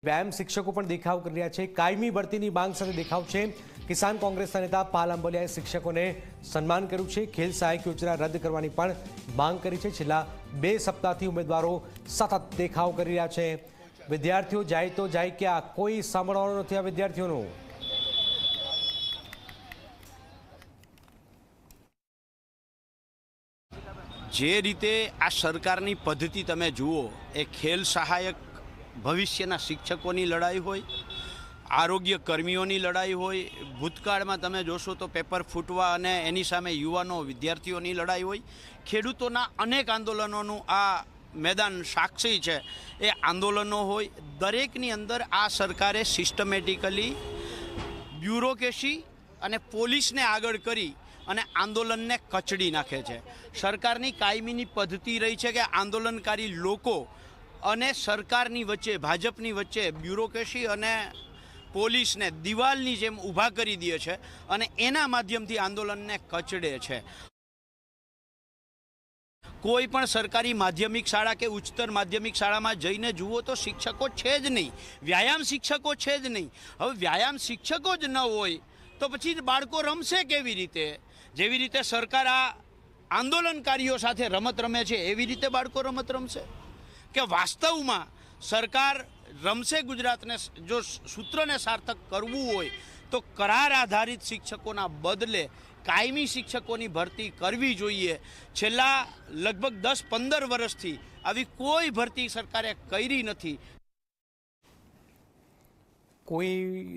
व्यायाम शिक्षकों पर देखाव कर रहा है। कायमी भर्तीनी मांग साथे देखाव छे। किसान कांग्रेसना नेता पाल आंबलियाए शिक्षकोने सन्मान कर्युं छे। खेल सहायक योजना रद्द करवानी पण मांग करी छे। छेल्ला 2 सप्ताहथी उमेदवारो सतत देखाव करी रह्या छे। विद्यार्थीओ जाय तो जाय क्या, कोई सांभळवानुं नथी आ विद्यार्थीओनुं। जे रीते आ सरकारनी पद्धति तमे जुओ ए खेल सहायक भविष्यना शिक्षकोनी लड़ाई होय, आरोग्य कर्मीओनी लड़ाई होय, भूतकाळमां तमे जोशो तो पेपर फूटवा अने एनी सामे युवानो विद्यार्थीओनी लड़ाई होय, खेडूतोना अनेक आंदोलनोनुं आ मैदान साक्षी छे। ए आंदोलनो होय, दरेकनी अंदर आ सरकारे सिस्टमेटिकली ब्यूरोक्रेसी अने पोलीसने आगळ करी અને આંદોલનને કચડી નાખે છે। સરકારની કાયમીની પદ્ધતિ રહી છે કે આંદોલનકારી લોકો અને સરકારની વચ્ચે, ભાજપની વચ્ચે બ્યુરોક્રેસી અને પોલીસને દિવાલની જેમ ઊભા કરી દે છે અને એના માધ્યમથી આંદોલનને કચડે છે। કોઈ પણ સરકારી માધ્યમિક શાળા કે ઉચ્ચતર માધ્યમિક શાળામાં જઈને જુઓ તો શિક્ષકો છે જ નહીં, વ્યાયામ શિક્ષકો છે જ નહીં। હવે વ્યાયામ શિક્ષકો જ ન હોય તો પછી બાળકો રમશે કેવી રીતે? જેવી રીતે સરકાર આ આંદોલનકારીઓ સાથે રમત રમે છે એવી રીતે બાળકો રમત રમશે કે વાસ્તવમાં સરકાર રમશે ગુજરાતને જો સૂત્રને સાર્થક કરવું હોય તો કરાર આધારિત શિક્ષકોના બદલે કાયમી શિક્ષકોની ભરતી કરવી જોઈએ। છેલ્લા લગભગ 10-15 વર્ષથી આવી કોઈ ભરતી સરકારે કરી નથી। કોઈ